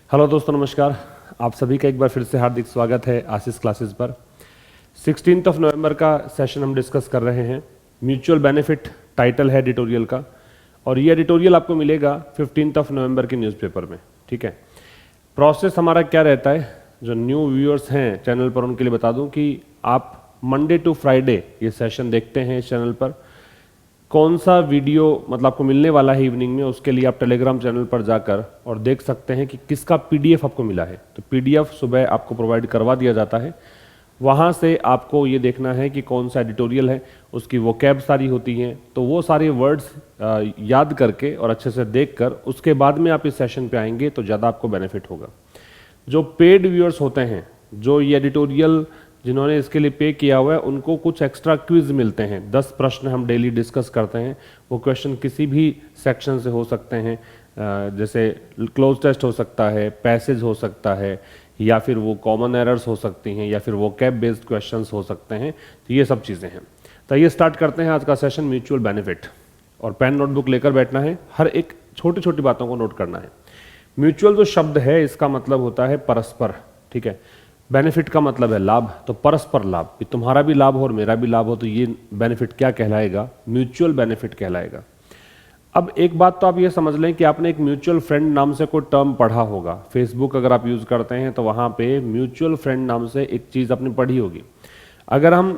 Hello दोस्तों, नमस्कार। आप सभी का एक बार फिर से हार्दिक स्वागत है आशीष क्लासेस पर। 16 नवंबर का सेशन हम डिस्कस कर रहे हैं। म्यूचुअल बेनिफिट टाइटल है एडिटोरियल का, और ये एडिटोरियल आपको मिलेगा 15 नवंबर के न्यूज़पेपर में। ठीक है, प्रोसेस हमारा क्या रहता है, जो न्यू व्यूअर्स हैं चैनल पर उनके लिए बता दूं कि आप मंडे टू फ्राइडे ये सेशन देखते हैं इस चैनल पर। कौन सा वीडियो मतलब आपको मिलने वाला है इवनिंग में, उसके लिए आप टेलीग्राम चैनल पर जाकर और देख सकते हैं कि किसका पीडीएफ आपको मिला है। तो पीडीएफ सुबह आपको प्रोवाइड करवा दिया जाता है। वहाँ से आपको ये देखना है कि कौन सा एडिटोरियल है, उसकी वोकैब सारी होती हैं, तो वो सारे वर्ड्स याद करके और अच्छे से देखकर उसके बाद में आप इस सेशन पे आएंगे तो ज़्यादा आपको बेनिफिट होगा। जो पेड व्यूअर्स होते हैं, जो ये एडिटोरियल जिन्होंने इसके लिए पे किया हुआ है, उनको कुछ एक्स्ट्रा क्विज मिलते हैं। 10 प्रश्न हम डेली डिस्कस करते हैं। वो क्वेश्चन किसी भी सेक्शन से हो सकते हैं, जैसे क्लोज टेस्ट हो सकता है, पैसेज हो सकता है, या फिर वो कॉमन एरर्स हो सकती हैं, या फिर वो कैप बेस्ड क्वेश्चंस हो सकते हैं। तो ये सब चीज़ें हैं। तो ये स्टार्ट करते हैं आज का सेशन, म्यूचुअल बेनिफिट। और पेन नोटबुक लेकर बैठना है, हर एक छोटी छोटी बातों को नोट करना है। म्यूचुअल जो शब्द है इसका मतलब होता है परस्पर। ठीक है, बेनिफिट का मतलब है लाभ, तो परस्पर लाभ, कि तुम्हारा भी लाभ हो और मेरा भी लाभ हो, तो ये बेनिफिट क्या कहलाएगा? म्यूचुअल बेनिफिट कहलाएगा। अब एक बात तो आप ये समझ लें कि आपने एक म्यूचुअल फ्रेंड नाम से कोई टर्म पढ़ा होगा। फेसबुक अगर आप यूज़ करते हैं तो वहाँ पे म्यूचुअल फ्रेंड नाम से एक चीज़ आपने पढ़ी होगी। अगर हम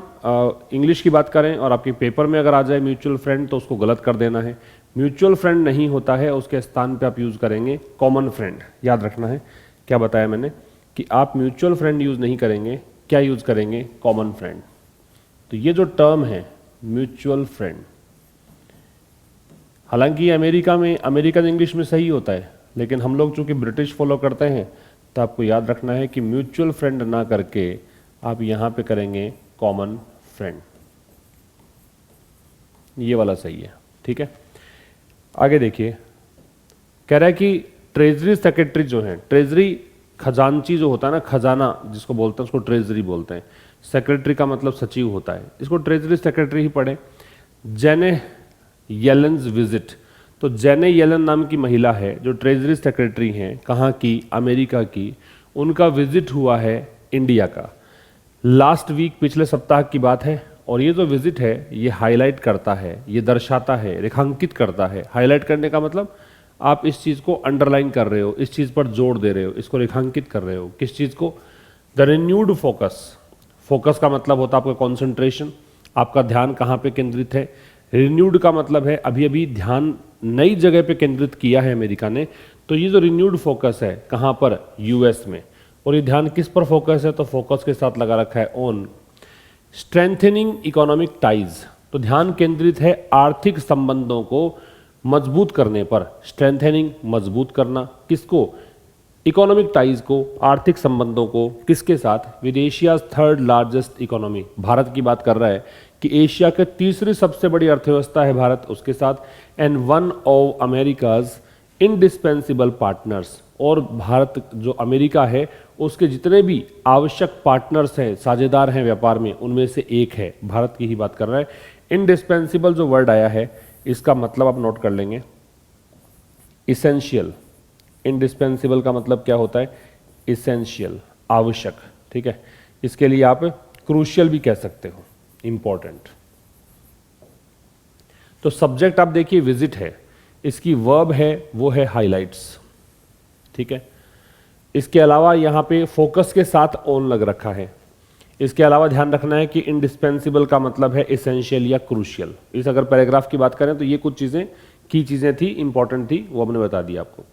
इंग्लिश की बात करें और आपके पेपर में अगर आ जाए म्यूचुअल फ्रेंड, तो उसको गलत कर देना है। म्यूचुअल फ्रेंड नहीं होता है, उसके स्थान पे आप यूज़ करेंगे कॉमन फ्रेंड। याद रखना है क्या बताया मैंने, कि आप म्यूचुअल फ्रेंड यूज़ नहीं करेंगे, क्या यूज़ करेंगे? Common friend. तो ये जो टर्म है म्यूचुअल फ्रेंड, हालांकि अमेरिका में अमेरिकन इंग्लिश में सही होता है, लेकिन हम लोग चूंकि ब्रिटिश फॉलो करते हैं, तो आपको याद रखना है कि म्यूचुअल फ्रेंड ना करके आप यहाँ पे करेंगे कॉमन फ्रेंड। ये वाला सही है। ठीक है, आगे देखिए, कह रहा है कि ट्रेजरी सेक्रेटरी जो है, ट्रेजरी खजांची जो होता है ना, खजाना जिसको बोलते हैं उसको ट्रेजरी बोलते हैं। सेक्रेटरी का मतलब सचिव होता है, इसको ट्रेजरी सेक्रेटरी ही पढ़े। जेने येलेन्स विजिट, तो जेने येलन नाम की महिला है जो ट्रेजरी सेक्रेटरी हैं, कहाँ की? अमेरिका की। उनका विजिट हुआ है इंडिया का लास्ट वीक, पिछले सप्ताह की बात है। और ये जो विजिट है ये हाईलाइट करता है, ये दर्शाता है, रेखांकित करता है। हाईलाइट करने का मतलब आप इस चीज़ को अंडरलाइन कर रहे हो, इस चीज़ पर जोर दे रहे हो, इसको रेखांकित कर रहे हो। किस चीज़ को? The renewed focus. फोकस का मतलब होता है आपका कॉन्सेंट्रेशन, आपका ध्यान कहाँ पे केंद्रित है। रिन्यूड का मतलब है अभी अभी ध्यान नई जगह पे केंद्रित किया है अमेरिका ने। तो ये जो रिन्यूड फोकस है कहाँ पर? यूएस में। और ये ध्यान किस पर फोकस है? तो फोकस के साथ लगा रखा है ऑन स्ट्रेंथनिंग इकोनॉमिक टाइज। तो ध्यान केंद्रित है आर्थिक संबंधों को मजबूत करने पर। स्ट्रेंथनिंग, मजबूत करना, किसको? इकोनॉमिक टाइज को, आर्थिक संबंधों को। किसके साथ? With Asia's third largest economy, Bharat की बात कर रहा है कि एशिया के तीसरी सबसे बड़ी अर्थव्यवस्था है भारत, उसके साथ। And one of America's indispensable partners, और भारत जो अमेरिका है उसके जितने भी आवश्यक पार्टनर्स हैं, साझेदार हैं व्यापार में, उनमें से एक है। भारत की ही बात कर रहा है। इंडिस्पेंसिबल जो वर्ड आया है इसका मतलब आप नोट कर लेंगे, इसेंशियल। इंडिस्पेंसिबल का मतलब क्या होता है? इसेंशियल, आवश्यक। ठीक है, इसके लिए आप क्रूशियल भी कह सकते हो, इंपॉर्टेंट। तो सब्जेक्ट आप देखिए विजिट है, इसकी वर्ब है वो है हाइलाइट्स। ठीक है, इसके अलावा यहाँ पे फोकस के साथ ऑन लग रखा है। इसके अलावा ध्यान रखना है कि इंडिस्पेंसिबल का मतलब है इसेंशियल या क्रूशियल। इस अगर पैराग्राफ की बात करें तो ये कुछ चीज़ें की चीज़ें थी, इंपॉर्टेंट थी, वो हमने बता दिया आपको।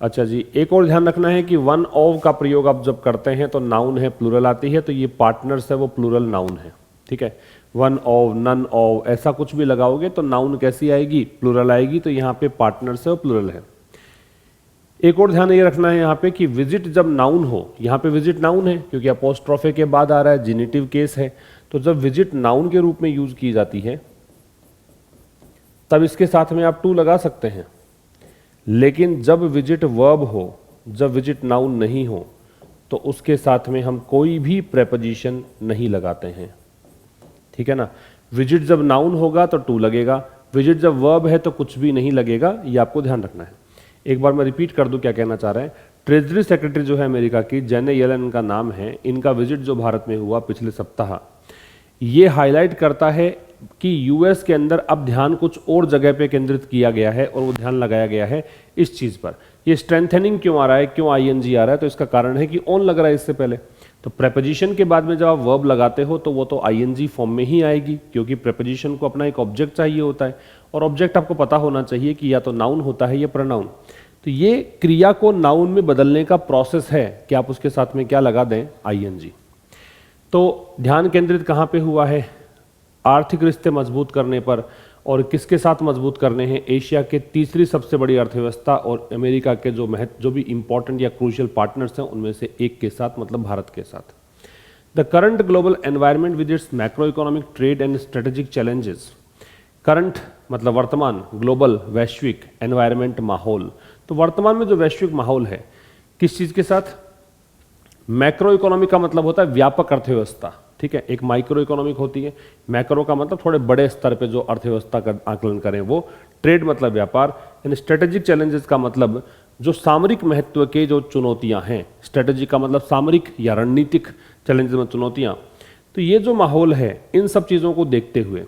अच्छा जी, एक और ध्यान रखना है कि वन ऑफ का प्रयोग आप जब करते हैं तो नाउन है, प्लूरल आती है, तो ये पार्टनर्स है वो प्लूरल नाउन है। ठीक है, वन ऑफ, नन ऑफ, ऐसा कुछ भी लगाओगे तो नाउन कैसी आएगी? प्लूरल आएगी। तो यहाँ पे पार्टनर्स है वो प्लूरल है। एक और ध्यान ये रखना है यहाँ पे कि विजिट जब नाउन हो, यहाँ पे विजिट नाउन है क्योंकि अपोस्ट्रोफे के बाद आ रहा है, जेनिटिव केस है। तो जब विजिट नाउन के रूप में यूज की जाती है तब इसके साथ में आप टू लगा सकते हैं। लेकिन जब विजिट वर्ब हो, जब विजिट नाउन नहीं हो, तो उसके साथ में हम कोई भी प्रेपोजिशन नहीं लगाते हैं। ठीक है ना, विजिट जब नाउन होगा तो टू लगेगा, विजिट जब वर्ब है तो कुछ भी नहीं लगेगा। ये आपको ध्यान रखना है। एक बार मैं रिपीट कर दूं क्या कहना चाह रहे हैं। ट्रेजरी सेक्रेटरी जो है अमेरिका की, जेनेट येलेन का नाम है, इनका विजिट जो भारत में हुआ पिछले सप्ताह, ये हाईलाइट करता है कि यूएस के अंदर अब ध्यान कुछ और जगह पे केंद्रित किया गया है और वो ध्यान लगाया गया है इस चीज़ पर। ये स्ट्रेंथनिंग क्यों आ रहा है, क्यों आईएनजी आ रहा है, तो इसका कारण है कि ऑन लग रहा है इससे पहले। तो प्रेपोजिशन के बाद में जब आप वर्ब लगाते हो तो वो तो आईएनजी फॉर्म में ही आएगी, क्योंकि प्रेपोजिशन को अपना एक ऑब्जेक्ट चाहिए होता है, और ऑब्जेक्ट आपको पता होना चाहिए कि या तो नाउन होता है या प्रोनाउन। तो ये क्रिया को नाउन में बदलने का प्रोसेस है कि आप उसके साथ में क्या लगा दें, आईएनजी। तो ध्यान केंद्रित कहाँ पे हुआ है, आर्थिक रिश्ते मजबूत करने पर, और किसके साथ मजबूत करने हैं, एशिया के तीसरी सबसे बड़ी अर्थव्यवस्था और अमेरिका के जो भी इंपॉर्टेंट या क्रूशियल पार्टनर्स हैं उनमें से एक के साथ, मतलब भारत के साथ। The current global environment with its macro economic, trade and strategic challenges. Current मतलब वर्तमान, ग्लोबल वैश्विक, एनवायरनमेंट माहौल। तो वर्तमान में जो वैश्विक माहौल है किस चीज़ के साथ, मैक्रो इकोनॉमिक का मतलब होता है व्यापक अर्थव्यवस्था, ठीक है। एक माइक्रो इकोनॉमिक होती है, मैक्रो का मतलब थोड़े बड़े स्तर पे जो अर्थव्यवस्था का आकलन करें वो, ट्रेड मतलब व्यापार, एंड स्ट्रेटेजिक चैलेंजेस का मतलब जो सामरिक महत्व के जो चुनौतियां हैं, स्ट्रेटेजी का मतलब सामरिक या रणनीतिक चैलेंजेस में चुनौतियां। तो ये जो माहौल है, इन सब चीज़ों को देखते हुए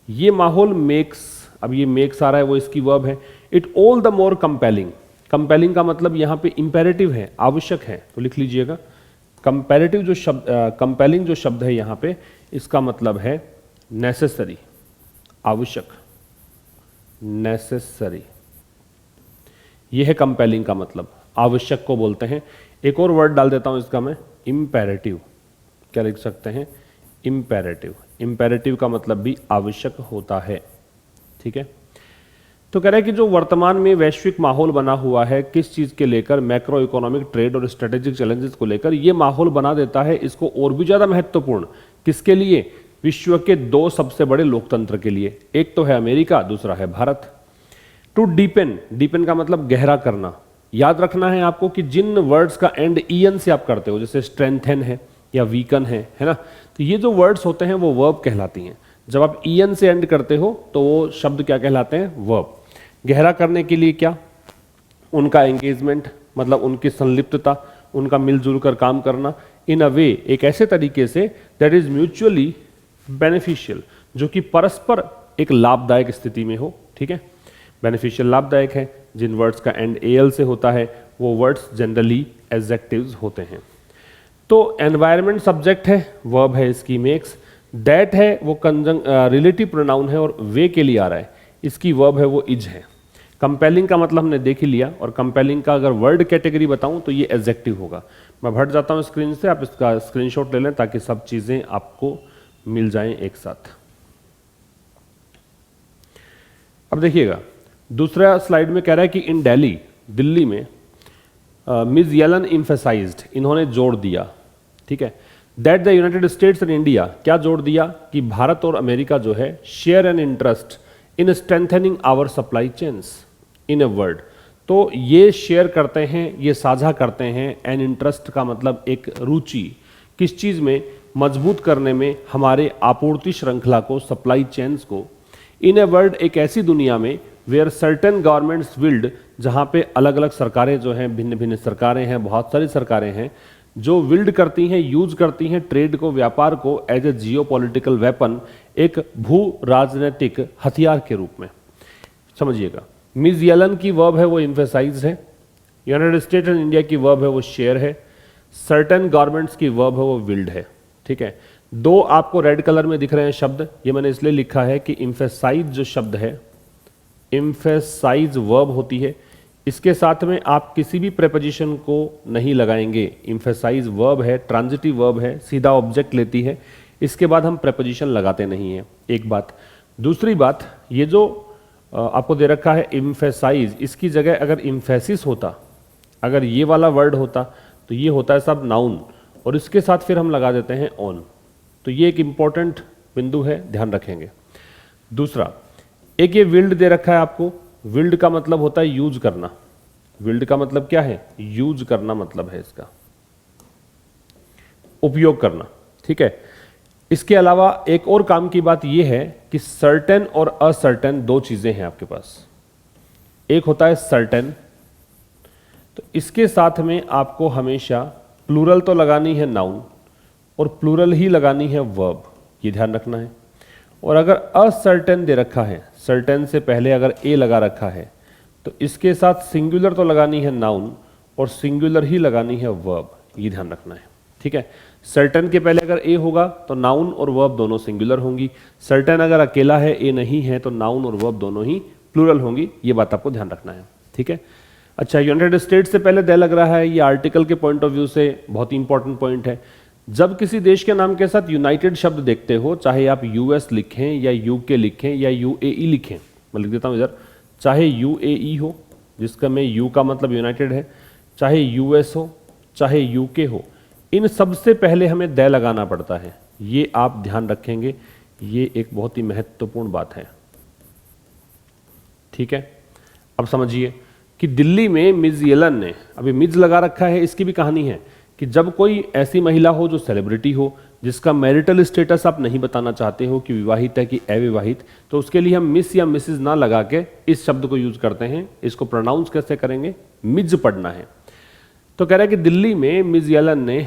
ये माहौल मेक्स, अब ये मेक्स आ रहा है वो इसकी वर्ब है, it all the more compelling. Compelling का मतलब यहाँ पे इंपेरेटिव है, आवश्यक है, तो लिख लीजिएगा। कंपैरेटिव जो शब्द, कंपेलिंग जो शब्द है यहाँ पे, इसका मतलब है नेसेसरी, आवश्यक, नेसेसरी, यह है कंपेलिंग का मतलब, आवश्यक को बोलते हैं। एक और वर्ड डाल देता हूं इसका मैं, इंपेरेटिव। क्या लिख सकते हैं, इंपेरेटिव। इंपेरेटिव का मतलब भी आवश्यक होता है, ठीक है। तो कह रहे हैं कि जो वर्तमान में वैश्विक माहौल बना हुआ है, किस चीज के लेकर, मैक्रो इकोनॉमिक, ट्रेड और स्ट्रेटेजिक चैलेंजेस को लेकर, ये माहौल बना देता है इसको और भी ज्यादा महत्वपूर्ण। किसके लिए, विश्व के दो सबसे बड़े लोकतंत्र के लिए, एक तो है अमेरिका, दूसरा है भारत। टू डीपेन, डीपेन का मतलब गहरा करना। याद रखना है आपको कि जिन वर्ड्स का एंड ईएन से आप करते हो, जैसे स्ट्रेंथन है या वीकन है ना, तो ये जो वर्ड्स होते हैं वो वर्ब कहलाती हैं। जब आप ईएन से एंड करते हो तो वो शब्द क्या कहलाते हैं, वर्ब। गहरा करने के लिए क्या, उनका एंगेजमेंट मतलब उनकी संलिप्तता, उनका मिलजुल कर काम करना, इन अ वे, एक ऐसे तरीके say that is mutually beneficial, जो कि परस्पर एक लाभदायक स्थिति में हो, ठीक है। बेनिफिशियल लाभदायक है। जिन वर्ड्स का एंड एल से होता है वो वर्ड्स जनरली एडजेक्टिव्स होते हैं। तो एनवायरनमेंट सब्जेक्ट है, वर्ब है इसकी मेक्स, दैट है वो रिलेटिव प्रोनाउन है और वे के लिए आ रहा है, इसकी वर्ब है वो इज है। कंपेलिंग का मतलब हमने देख ही लिया, और कंपेलिंग का अगर वर्ड कैटेगरी बताऊं तो ये एडजेक्टिव होगा। मैं हट जाता हूं स्क्रीन से, आप इसका स्क्रीनशॉट ले लें ताकि सब चीजें आपको मिल जाएं एक साथ। अब देखिएगा दूसरा स्लाइड में कह रहा है कि इन दिल्ली, दिल्ली में मिस येलन इम्फेसाइज्ड, इन्होंने जोड़ दिया, ठीक है, that the united states and India, क्या जोड़ दिया कि भारत और अमेरिका जो है share an interest in strengthening our supply chains, in a word. तो ये शेयर करते हैं, ये साझा करते हैं, एन इंटरेस्ट का मतलब एक रुचि, किस चीज में, मजबूत करने में हमारे आपूर्ति श्रृंखला को, सप्लाई चेन्स को। इन ए वर्ड, एक ऐसी दुनिया में वेयर सर्टेन गवर्नमेंट्स विल्ड, जहाँ पे अलग अलग सरकारें जो हैं, भिन्न भिन्न सरकारें हैं, बहुत सारी सरकारें हैं जो विल्ड करती हैं, यूज करती हैं ट्रेड को, व्यापार को एज ए जियोपॉलिटिकल वेपन, एक भू राजनीतिक हथियार के रूप में। समझिएगा, मिस येलन की वर्ब है वो इम्फेसाइज है, यूनाइटेड स्टेट्स एंड इंडिया की वर्ब है वो शेयर है, सर्टेन गवर्नमेंट्स की वर्ब है वो विल्ड है, ठीक है। दो आपको रेड कलर में दिख रहे हैं शब्द, ये मैंने इसलिए लिखा है कि इम्फेसाइज जो शब्द है, इम्फेसाइज वर्ब होती है, इसके साथ में आप किसी भी प्रेपोजिशन को नहीं लगाएंगे। इम्फेसाइज वर्ब है, ट्रांजिटिव वर्ब है, सीधा ऑब्जेक्ट लेती है, इसके बाद हम प्रेपोजिशन लगाते नहीं हैं, एक बात। दूसरी बात, ये जो आपको दे रखा है इम्फेसाइज, इसकी जगह अगर इम्फेसिस होता, अगर ये वाला वर्ड होता तो ये होता है सब नाउन, और इसके साथ फिर हम लगा देते हैं ऑन। तो ये एक इंपॉर्टेंट बिंदु है, ध्यान रखेंगे। दूसरा, एक ये विल्ड दे रखा है आपको, विल्ड का मतलब होता है यूज करना। विल्ड का मतलब क्या है, यूज करना मतलब है इसका, उपयोग करना, ठीक है। इसके अलावा एक और काम की बात यह है कि सर्टेन और असर्टेन दो चीजें हैं आपके पास। एक होता है सर्टेन, तो इसके साथ में आपको हमेशा प्लूरल तो लगानी है नाउन और प्लूरल ही लगानी है वर्ब, ये ध्यान रखना है। और अगर असर्टेन दे रखा है, सर्टेन से पहले अगर ए लगा रखा है, तो इसके साथ सिंगुलर तो लगानी है नाउन और सिंगुलर ही लगानी है वर्ब, ये ध्यान रखना है, ठीक है। सर्टेन के पहले अगर ए होगा तो नाउन और वर्ब दोनों सिंगुलर होंगी, सर्टेन अगर अकेला है, ए नहीं है, तो नाउन और वर्ब दोनों ही प्लूरल होंगी, ये बात आपको ध्यान रखना है, ठीक है। अच्छा, यूनाइटेड स्टेट्स से पहले दे लग रहा है, ये आर्टिकल के पॉइंट ऑफ व्यू से बहुत ही इंपॉर्टेंट पॉइंट है। जब किसी देश के नाम के साथ यूनाइटेड शब्द देखते हो, चाहे आप यूएस लिखें या यूके लिखें या यूएई लिखें, मैं लिख देता हूं इधर, चाहे यूएई हो जिसका में यू का मतलब यूनाइटेड है, चाहे यूएस हो, चाहे यूके हो, इन सबसे पहले हमें दे लगाना पड़ता है, ये आप ध्यान रखेंगे, ये एक बहुत ही महत्वपूर्ण बात है, ठीक है। अब समझिए कि दिल्ली में मिज येलन ने, अभी मिज लगा रखा है, इसकी भी कहानी है कि जब कोई ऐसी महिला हो जो सेलिब्रिटी हो, जिसका मैरिटल स्टेटस आप नहीं बताना चाहते हो कि विवाहित है कि अविवाहित, तो उसके लिए हम मिस या मिसेज ना लगा के इस शब्द को यूज करते हैं। इसको प्रोनाउंस कैसे करेंगे? मिज पढ़ना है। तो कह रहा है कि दिल्ली में मिज येलन ने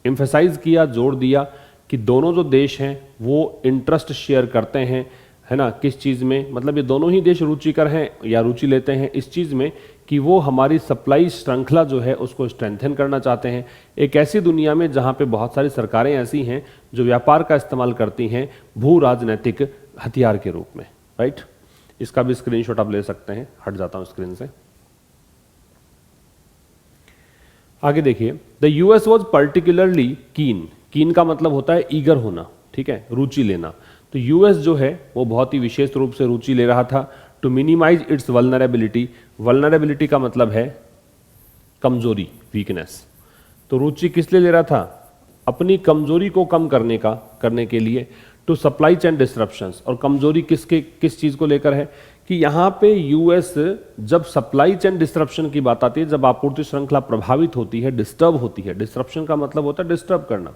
एम्फेसाइज किया, जोर दिया कि दोनों जो देश हैं वो इंटरेस्ट शेयर करते हैं, है ना, किस चीज़ में, मतलब ये दोनों ही देश रुचिकर हैं या रुचि लेते हैं इस चीज़ में कि वो हमारी सप्लाई श्रृंखला जो है उसको स्ट्रेंथन करना चाहते हैं। एक ऐसी दुनिया में जहाँ पे बहुत सारी सरकारें ऐसी हैं जो व्यापार का इस्तेमाल करती हैं भू राजनैतिक हथियार के रूप में, राइट। इसका भी स्क्रीनशॉट आप ले सकते हैं, हट जाता हूँ स्क्रीन से। आगे देखिए, द यूएस वॉज पर्टिकुलरली कीन, कीन का मतलब होता है ईगर होना, ठीक है, रुचि लेना। तो यूएस जो है वो बहुत ही विशेष रूप से रुचि ले रहा था to minimise its vulnerability. Vulnerability का मतलब है कमजोरी, वीकनेस। तो रुचि किस लिए ले रहा था? अपनी कमजोरी को कम करने के लिए। टू सप्लाई चेन डिस्ट्रप्शंस, और कमजोरी किस चीज को लेकर है कि यहाँ पे यूएस जब सप्लाई चेन डिस्ट्रप्शन की बात आती है, जब आपूर्ति श्रृंखला प्रभावित होती है, डिस्टर्ब होती है, डिस्ट्रप्शन का मतलब होता है डिस्टर्ब करना,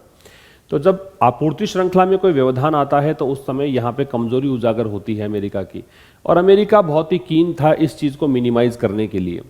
तो जब आपूर्ति श्रृंखला में कोई व्यवधान आता है तो उस समय यहाँ पे कमजोरी उजागर होती है अमेरिका की, और अमेरिका बहुत ही कीन था इस चीज को मिनिमाइज करने के लिए।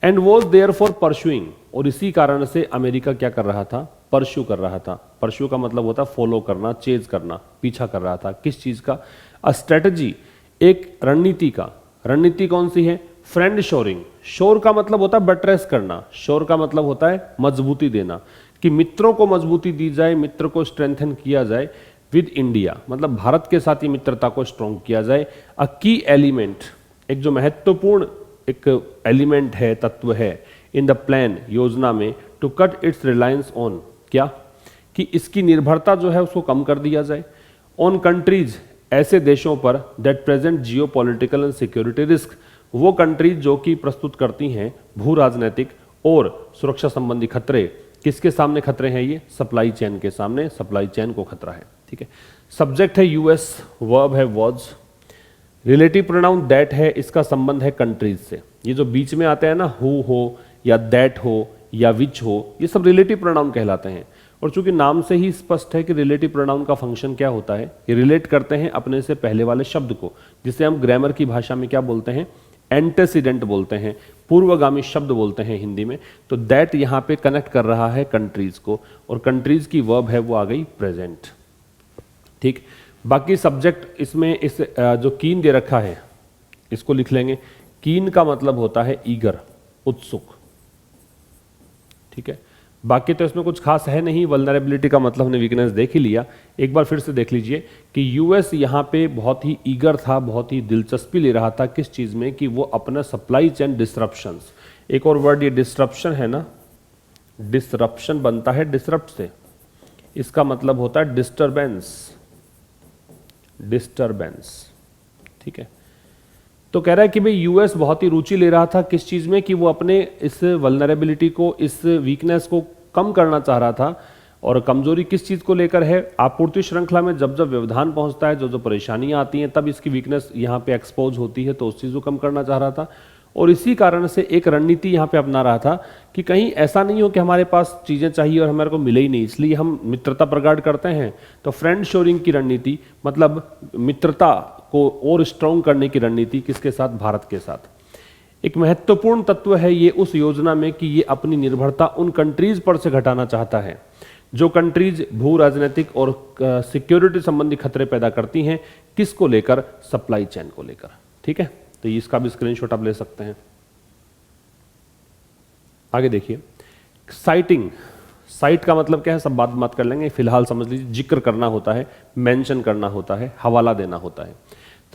And was there for pursuing, और इसी कारण से अमेरिका क्या कर रहा था? परस्यू कर रहा था। परस्यू का मतलब होता है फॉलो करना, चेज करना, पीछा कर रहा था। किस चीज का? अ स्ट्रेटजी, एक रणनीति का। रणनीति कौन सी है? Friend shoring. शोर का मतलब होता है बट्रेस करना, शोर का मतलब होता है मजबूती देना, कि मित्रों को मजबूती दी जाए, मित्र को स्ट्रेंथन किया जाए विद इंडिया, मतलब भारत के साथ ही मित्रता को स्ट्रॉन्ग किया जाए। अ की एलिमेंट, एक जो महत्वपूर्ण एक एलिमेंट है, तत्व है इन द प्लान, योजना में, to cut its reliance on, क्या? कि इसकी निर्भरता जो है उसको कम कर दिया जाए। ऑन कंट्रीज, ऐसे देशों पर that present Jio political and security risk, वो कंट्रीज जो कि प्रस्तुत करती हैं भू राजनीतिक और सुरक्षा संबंधी खतरे। किसके सामने खतरे हैं ये? सप्लाई चेन के सामने, सप्लाई चेन को खतरा है, ठीक है। सब्जेक्ट है यूएस, वर्ब है वॉज, रिलेटिव प्रोनाउन दैट है, इसका संबंध है कंट्रीज से। ये जो बीच में आते हैं ना, हु हो या दैट हो या विच हो, ये सब रिलेटिव प्रोनाउन कहलाते हैं। और चूंकि नाम से ही स्पष्ट है कि रिलेटिव प्रोनाउन का फंक्शन क्या होता है, ये रिलेट करते हैं अपने से पहले वाले शब्द को, जिसे हम ग्रामर की भाषा में क्या बोलते हैं? एंटेसिडेंट बोलते हैं, पूर्वगामी शब्द बोलते हैं हिंदी में। तो दैट यहाँ पे कनेक्ट कर रहा है कंट्रीज को, और कंट्रीज की वर्ब है वो आ गई प्रेजेंट, ठीक। बाकी सब्जेक्ट इसमें इस जो कीन दे रखा है इसको लिख लेंगे। कीन का मतलब होता है ईगर, उत्सुक, ठीक है। बाकी तो इसमें कुछ खास है नहीं। वल्नरेबिलिटी का मतलब हमने वीकनेस देख ही लिया। एक बार फिर से देख लीजिए कि यूएस यहाँ पे बहुत ही ईगर था, बहुत ही दिलचस्पी ले रहा था किस चीज में? कि वो अपना सप्लाई चेन डिस्ट्रप्शंस, एक और वर्ड ये डिस्ट्रप्शन है ना, डिस्ट्रप्शन बनता है डिस्टर्ब से, इसका मतलब होता है डिस्टरबेंस, डिस्टरबेंस, ठीक है। तो कह रहा है कि भाई यूएस बहुत ही रुचि ले रहा था किस चीज में? कि वो अपने इस वल्नरेबिलिटी को, इस वीकनेस को कम करना चाह रहा था। और कमजोरी किस चीज को लेकर है? आपूर्ति श्रृंखला में जब जब व्यवधान पहुंचता है, जो जो परेशानियां आती हैं, तब इसकी वीकनेस यहाँ पे एक्सपोज होती है, तो उस चीज को कम करना चाह रहा था। और इसी कारण से एक रणनीति यहाँ पे अपना रहा था कि कहीं ऐसा नहीं हो कि हमारे पास चीजें चाहिए और हमारे को मिले ही नहीं, इसलिए हम मित्रता प्रगाढ़ करते हैं। तो फ्रेंड शोरिंग की रणनीति, मतलब मित्रता को और स्ट्रॉन्ग करने की रणनीति, किसके साथ? भारत के साथ। एक महत्वपूर्ण तत्व है ये उस योजना में कि ये अपनी निर्भरता उन कंट्रीज पर से घटाना चाहता है जो कंट्रीज भू राजनीतिक और सिक्योरिटी संबंधी खतरे पैदा करती हैं। किसको लेकर? सप्लाई चेन को लेकर। ठीक है, तो इसका भी स्क्रीनशॉट आप ले सकते हैं। आगे देखिए, साइटिंग। साइट का मतलब क्या है, सब बात कर लेंगे, फिलहाल समझ लीजिए जिक्र करना होता है, मेंशन करना होता है, हवाला देना होता है।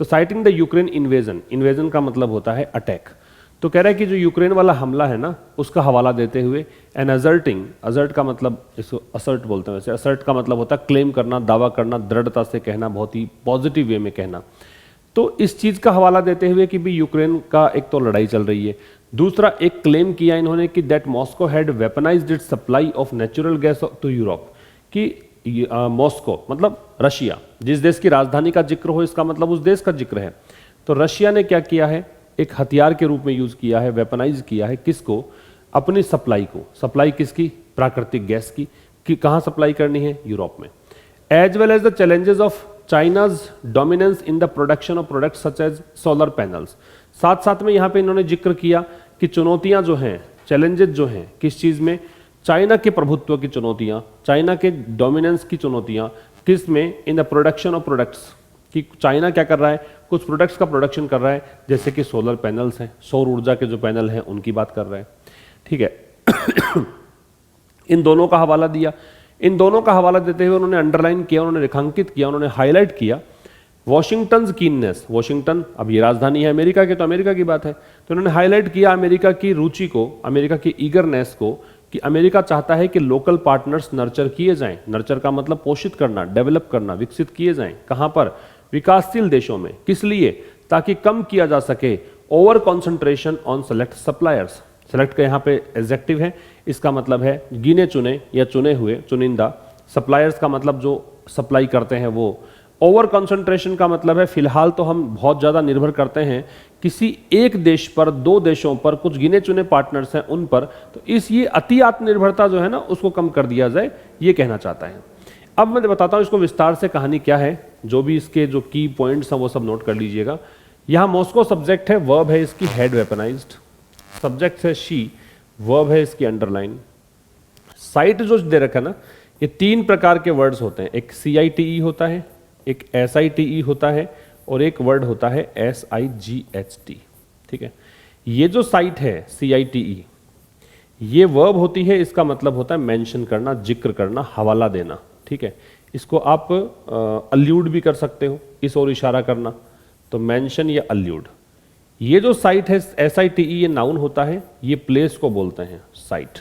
तो citing the Ukraine invasion, invasion का मतलब होता है अटैक। तो कह रहा है कि जो यूक्रेन वाला हमला है ना, उसका हवाला देते हुए एन असर्टिंग, असर्ट का मतलब इसको असर्ट बोलते हैं वैसे, असर्ट का मतलब होता है क्लेम करना, दावा करना, दृढ़ता से कहना, बहुत ही पॉजिटिव वे में कहना। तो इस चीज का हवाला देते हुए कि भी यूक्रेन का एक तो लड़ाई चल रही है, दूसरा एक क्लेम किया इन्होंने कि that Moscow had weaponised its supply of natural gas to Europe, कि मॉस्को मतलब रशिया, जिस देश की राजधानी का जिक्र हो इसका मतलब उस देश का जिक्र है। तो रशिया ने क्या किया है, एक हथियार के रूप में यूज किया है, वेपनाइज किया है किसको? अपनी सप्लाई को। सप्लाई किसकी? प्राकृतिक गैस की। कि कहां सप्लाई करनी है? यूरोप में। As well as the challenges of China's dominance in the production of products such as solar panels. साथ साथ में यहां पे इन्होंने जिक्र किया कि चुनौतियां जो हैं, चैलेंजेस जो हैं, किस चीज में? चाइना के प्रभुत्व की चुनौतियां, चाइना के डोमिनेंस की चुनौतियां, किस में? इन द प्रोडक्शन ऑफ प्रोडक्ट्स, कि चाइना क्या कर रहा है, कुछ प्रोडक्ट्स का प्रोडक्शन कर रहा है, जैसे कि सोलर पैनल्स हैं, सौर ऊर्जा के जो पैनल हैं उनकी बात कर रहा है। ठीक है इन दोनों का हवाला दिया। इन दोनों का हवाला देते हुए उन्होंने अंडरलाइन किया, उन्होंने रेखांकित किया, उन्होंने हाईलाइट किया वॉशिंगटन कीननेस। वॉशिंगटन अब ये राजधानी है अमेरिका की, तो अमेरिका की बात है, तो उन्होंने हाईलाइट किया अमेरिका की रुचि को, अमेरिका की ईगरनेस को, कि अमेरिका चाहता है कि लोकल पार्टनर्स नर्चर किए जाएं। नर्चर का मतलब पोषित करना, डेवलप करना, विकसित किए जाएं। कहां पर? विकासशील देशों में। किस लिए? ताकि कम किया जा सके over concentration on select suppliers. Select का यहां पे एडजेक्टिव है, इसका मतलब है गिने चुने या चुने हुए, चुनिंदा। सप्लायर्स का मतलब जो सप्लाई करते हैं वो। ओवर कॉन्सेंट्रेशन का मतलब है फिलहाल तो हम बहुत ज्यादा निर्भर करते हैं किसी एक देश पर, दो देशों पर, कुछ गिने चुने पार्टनर्स हैं उन पर, तो इस ये अति आत्मनिर्भरता जो है ना उसको कम कर दिया जाए, ये कहना चाहता है। अब मैं बताता हूं इसको विस्तार से, कहानी क्या है, जो भी इसके जो की पॉइंट्स हैं वो सब नोट कर लीजिएगा। यहां मॉस्को सब्जेक्ट है, वर्ब है इसकी हैड वेपनाइज्ड, सब्जेक्ट है शी, वर्ब है इसकी अंडरलाइन। साइट जो दे रखा है ना, ये तीन प्रकार के वर्ड्स होते हैं, एक CITE होता है, एक SITE होता है, और एक वर्ड होता है SIGHT। ठीक है, ये जो साइट है CITE, ये वर्ब होती है, इसका मतलब होता है मेंशन करना, जिक्र करना, हवाला देना। ठीक है, इसको आप अल्यूड भी कर सकते हो, इस ओर इशारा करना, तो मेंशन या अल्यूड। ये जो साइट है SITE, ये नाउन होता है, ये प्लेस को बोलते हैं साइट।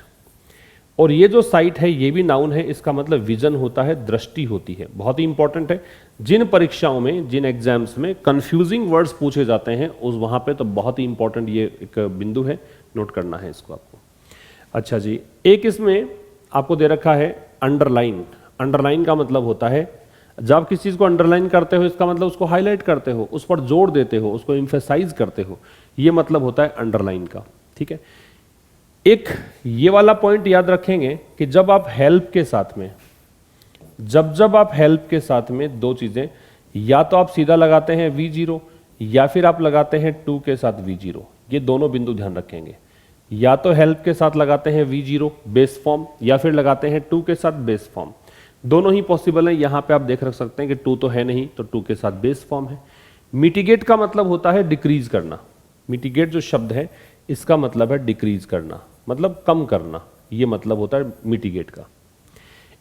और ये जो साइट है ये भी नाउन है, इसका मतलब विजन होता है, दृष्टि होती है। बहुत ही इंपॉर्टेंट है, जिन परीक्षाओं में, जिन एग्जाम्स में कंफ्यूजिंग वर्ड्स पूछे जाते हैं उस वहां पे तो बहुत ही इंपॉर्टेंट ये एक बिंदु है, नोट करना है इसको आपको। अच्छा जी, एक इसमें आपको दे रखा है अंडरलाइन। अंडरलाइन का मतलब होता है जब आप किसी चीज को अंडरलाइन करते हो, इसका मतलब उसको हाईलाइट करते हो, उस पर जोर देते हो, उसको एम्फेसाइज करते हो, ये मतलब होता है अंडरलाइन का। ठीक है, एक ये वाला पॉइंट याद रखेंगे कि जब आप हेल्प के साथ में, जब आप हेल्प के साथ में दो चीजें, या तो आप सीधा लगाते हैं V0 या फिर आप लगाते हैं टू के साथ V0, ये दोनों बिंदु ध्यान रखेंगे। या तो हेल्प के साथ लगाते हैं V0 बेस फॉर्म, या फिर लगाते हैं टू के साथ बेस फॉर्म, दोनों ही पॉसिबल है। यहां पे आप देख रख सकते हैं कि टू तो है नहीं, तो टू के साथ बेस फॉर्म है। मिटिगेट का मतलब होता है डिक्रीज करना। मिटिगेट जो शब्द है इसका मतलब है डिक्रीज करना, मतलब कम करना, ये मतलब होता है मिटिगेट का।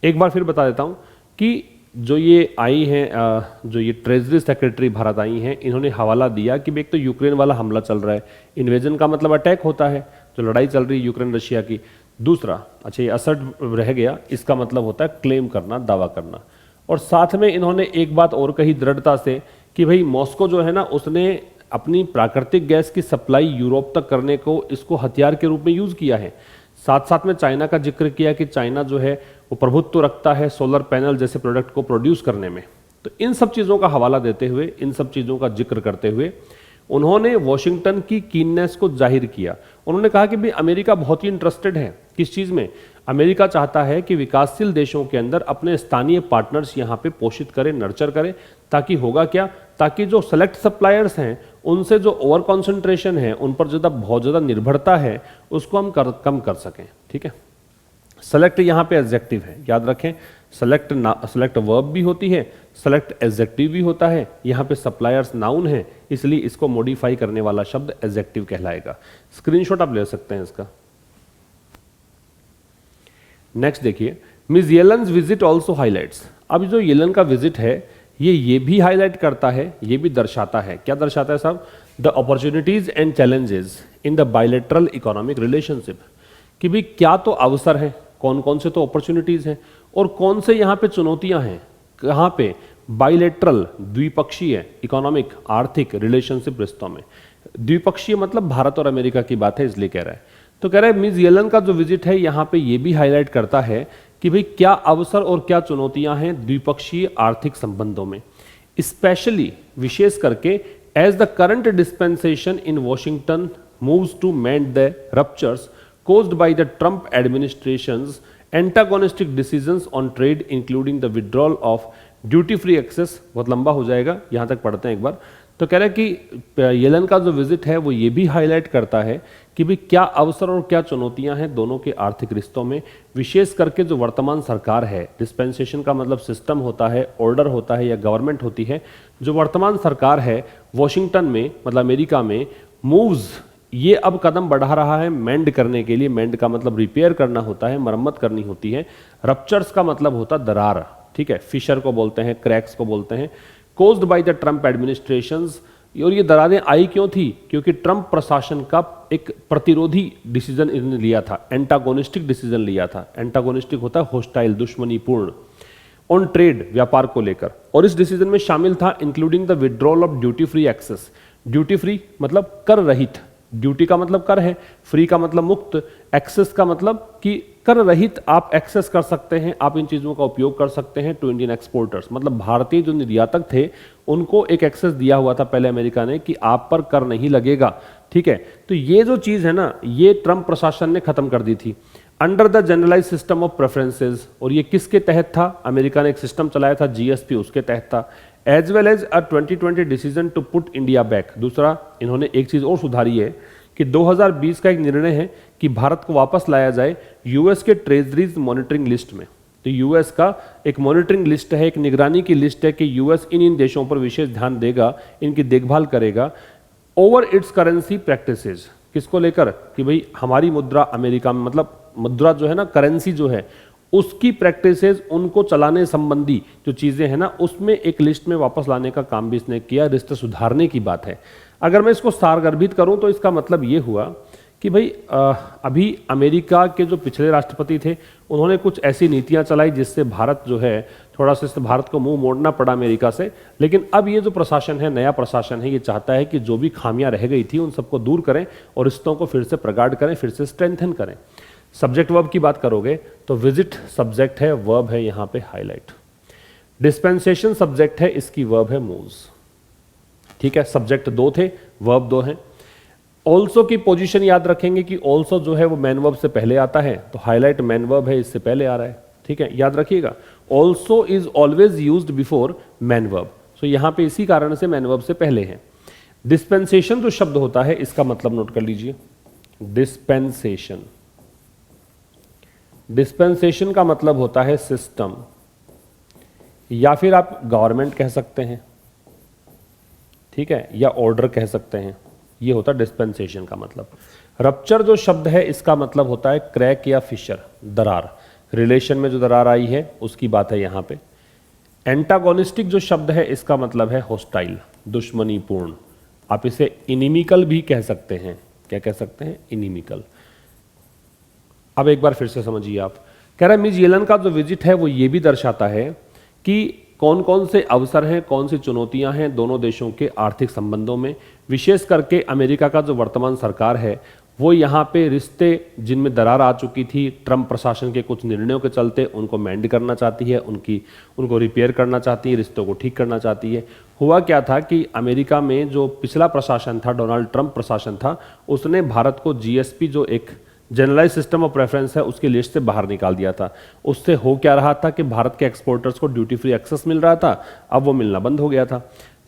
एक बार फिर बता देता हूं कि जो ये आई हैं, जो ये ट्रेजरी सेक्रेटरी भारत आई हैं, इन्होंने हवाला दिया कि एक तो यूक्रेन वाला हमला चल रहा है, इन्वेजन का मतलब अटैक होता है, जो लड़ाई चल रही है यूक्रेन रशिया की। दूसरा, अच्छा ये असर्ट रह गया, इसका मतलब होता है क्लेम करना, दावा करना। और साथ में इन्होंने एक बात और कही दृढ़ता से कि भाई मॉस्को जो है ना, उसने अपनी प्राकृतिक गैस की सप्लाई यूरोप तक करने को इसको हथियार के रूप में यूज किया है। साथ साथ में चाइना का जिक्र किया कि चाइना जो है वो प्रभुत्व रखता है सोलर पैनल जैसे प्रोडक्ट को प्रोड्यूस करने में। तो इन सब चीज़ों का हवाला देते हुए, इन सब चीज़ों का जिक्र करते हुए उन्होंने वॉशिंगटन की कीननेस को जाहिर किया। उन्होंने कहा कि भाई अमेरिका बहुत ही इंटरेस्टेड है किस चीज़ में, अमेरिका चाहता है कि विकासशील देशों के अंदर अपने स्थानीय पार्टनर्स यहाँ पे पोषित करे, नर्चर करे, ताकि होगा क्या, ताकि जो सेलेक्ट सप्लायर्स हैं उनसे जो ओवर कॉन्सेंट्रेशन है, उन पर ज़्यादा बहुत ज़्यादा निर्भरता है, उसको हम कम कर सकें। ठीक है, सेलेक्ट यहाँ पे एडजेक्टिव है, याद रखें। सेलेक्ट वर्ब भी होती है, सेलेक्ट एडजेक्टिव भी होता है। यहाँ पे सप्लायर्स नाउन है, इसलिए इसको मॉडिफाई करने वाला शब्द एडजेक्टिव कहलाएगा। स्क्रीनशॉट आप ले सकते हैं इसका। नेक्स्ट देखिए, मिस येलन्स विजिट ऑल्सो हाईलाइट्स। अब जो येलन का विजिट है ये भी हाईलाइट करता है, ये भी दर्शाता है। क्या दर्शाता है साहब? The opportunities and challenges in the bilateral economic relationship, कि भी क्या तो अवसर हैं, कौन कौन से तो अपॉर्चुनिटीज हैं और कौन से यहाँ पे चुनौतियां हैं। कहाँ पे? बायलैटरल, द्विपक्षीय इकोनॉमिक आर्थिक रिलेशनशिप रिश्तों में। द्विपक्षीय मतलब भारत और अमेरिका की बात है, इसलिए कह रहा है। तो कह रहा है मिस येलन का जो विजिट है यहाँ पे ये भी हाईलाइट करता है कि भाई क्या अवसर और क्या चुनौतियां हैं द्विपक्षीय आर्थिक संबंधों में, स्पेशली विशेष करके as the current dispensation in Washington moves to mend the ruptures caused by the Trump administration's antagonistic decisions on trade including the withdrawal of duty free access। बहुत लंबा हो जाएगा, यहाँ तक पढ़ते हैं एक बार। तो कह रहा है कि येलन का जो विजिट है वो ये भी हाईलाइट करता है कि भाई क्या अवसर और क्या चुनौतियां हैं दोनों के आर्थिक रिश्तों में, विशेष करके जो वर्तमान सरकार है। डिस्पेंसेशन का मतलब सिस्टम होता है, ऑर्डर होता है या गवर्नमेंट होती है। जो वर्तमान सरकार है वॉशिंगटन में मतलब अमेरिका में, मूव्स ये अब कदम बढ़ा रहा है मेंड करने के लिए। मेंड का मतलब रिपेयर करना होता है, मरम्मत करनी होती है। रप्चर्स का मतलब होता है दरार। ठीक है, फिशर को बोलते हैं, क्रैक्स को बोलते हैं। Caused by the Trump administrations, और ये दरारें आई क्यों थी? क्योंकि ट्रंप प्रशासन का एक प्रतिरोधी डिसीजन इन्होंने लिया था, एंटागोनिस्टिक डिसीजन लिया था। एंटागोनिस्टिक होता है होस्टाइल, दुश्मनीपूर्ण, ऑन ट्रेड, व्यापार को लेकर। और इस डिसीजन में शामिल था including the withdrawal of duty free access. Duty free मतलब कर रहित, ड्यूटी का मतलब कर है, फ्री का मतलब मुक्त, एक्सेस का मतलब कि कर रहित आप एक्सेस कर सकते हैं, आप इन चीजों का उपयोग कर सकते हैं टू इंडियन एक्सपोर्टर्स। मतलब भारतीय जो निर्यातक थे उनको एक एक्सेस दिया हुआ था पहले अमेरिका ने कि आप पर कर नहीं लगेगा। ठीक है, तो ये जो चीज है ना, ये ट्रंप प्रशासन ने खत्म कर दी थी under the generalize system of preferences. और ये किसके तहत था? अमेरिका ने एक सिस्टम चलाया था जीएसपी, उसके तहत था। As well as a 2020 decision to put India back. दूसरा, इन्होंने एक चीज और सुधारी है कि 2020 का एक निर्णय है कि भारत को वापस लाया जाए यूएस के ट्रेजरीज मॉनिटरिंग लिस्ट में। तो यूएस का एक मॉनिटरिंग लिस्ट है, एक निगरानी की लिस्ट है कि यूएस इन देशों पर विशेष ध्यान देगा, इनकी देखभाल करेगा ओवर इट्स करेंसी प्रैक्टिसेस। किसको लेकर? कि भाई हमारी मुद्रा अमेरिका में, मतलब मुद्रा जो है ना, करेंसी जो है, उसकी प्रैक्टिसेस, उनको चलाने संबंधी जो चीजें हैं ना, उसमें एक लिस्ट में वापस लाने का काम भी इसने किया। रिश्ते सुधारने की बात है। अगर मैं इसको सारगर्भित करूं तो इसका मतलब ये हुआ कि भाई अभी अमेरिका के जो पिछले राष्ट्रपति थे उन्होंने कुछ ऐसी नीतियां चलाई जिससे भारत जो है थोड़ा सा, भारत को मुंह मोड़ना पड़ा अमेरिका से। लेकिन अब ये जो प्रशासन है, नया प्रशासन है, ये चाहता है कि जो भी खामियां रह गई थी उन सबको दूर करें और रिश्तों को फिर से प्रगाढ़ करें, फिर से स्ट्रेंथन करें। सब्जेक्ट वर्ब की बात करोगे तो विजिट सब्जेक्ट है, वर्ब है यहाँ पे हाईलाइट। डिस्पेंसेशन सब्जेक्ट है, इसकी वर्ब है मूव्स। ठीक है, सब्जेक्ट 2 थे, वर्ब 2 हैं। ऑल्सो की पोजीशन याद रखेंगे कि ऑल्सो जो है वो मैन वर्ब से पहले आता है, तो हाईलाइट मैन वर्ब है, इससे पहले आ रहा है। ठीक है, याद रखिएगा, also is always used before main verb. So यहां पे इसी कारण से मैन वर्ब से पहले है। डिस्पेंसेशन जो शब्द होता है इसका मतलब नोट कर लीजिए, डिस्पेंसेशन। डिस्पेंसेशन का मतलब होता है सिस्टम, या फिर आप गवर्नमेंट कह सकते हैं, ठीक है, या ऑर्डर कह सकते हैं। ये होता है डिस्पेंसेशन का मतलब। रप्चर जो शब्द है इसका मतलब होता है क्रैक या फिशर, दरार। रिलेशन में जो दरार आई है उसकी बात है यहाँ पे। एंटागोनिस्टिक जो शब्द है इसका मतलब है होस्टाइल, दुश्मनीपूर्ण। आप इसे इनिमिकल भी कह सकते हैं। क्या कह सकते हैं? इनिमिकल। अब एक बार फिर से समझिए आप। कह रहा है मिस येलन का जो विजिट है वो ये भी दर्शाता है कि कौन कौन से अवसर हैं, कौन सी चुनौतियां हैं दोनों देशों के आर्थिक संबंधों में। विशेष करके अमेरिका का जो वर्तमान सरकार है वो यहाँ पे रिश्ते जिनमें दरार आ चुकी थी ट्रंप प्रशासन के कुछ निर्णयों के चलते, उनको मेंड करना चाहती है, उनको रिपेयर करना चाहती है, रिश्तों को ठीक करना चाहती है। हुआ क्या था कि अमेरिका में जो पिछला प्रशासन था, डोनाल्ड ट्रंप प्रशासन था, उसने भारत को जीएसपी जो एक जनरलाइज सिस्टम ऑफ प्रेफरेंस है उसकी लिस्ट से बाहर निकाल दिया था। उससे हो क्या रहा था कि भारत के एक्सपोर्टर्स को ड्यूटी फ्री एक्सेस मिल रहा था, अब वो मिलना बंद हो गया था।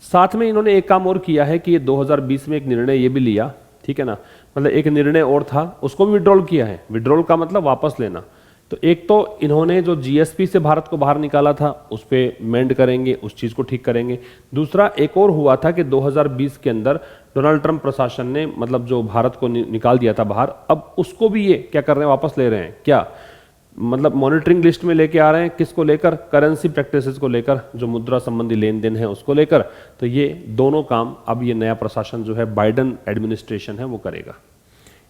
साथ में इन्होंने एक काम और किया है कि ये 2020 में एक निर्णय ये भी लिया, ठीक है ना, मतलब एक निर्णय और था, उसको भी विड्रॉल किया है। विड्रॉल का मतलब वापस लेना। तो एक तो इन्होंने जो जीएसपी से भारत को बाहर निकाला था उस पर मेंड करेंगे, उस चीज़ को ठीक करेंगे। दूसरा एक और हुआ था कि 2020 के अंदर डोनाल्ड ट्रंप प्रशासन ने मतलब जो भारत को निकाल दिया था बाहर, अब उसको भी ये क्या कर रहे हैं, वापस ले रहे हैं। क्या मतलब मॉनिटरिंग लिस्ट में लेके आ रहे हैं, किसको लेकर, करेंसी प्रैक्टिसेस को लेकर, जो मुद्रा संबंधी लेन देन है उसको लेकर। तो ये दोनों काम अब ये नया प्रशासन जो है बाइडेन एडमिनिस्ट्रेशन है वो करेगा।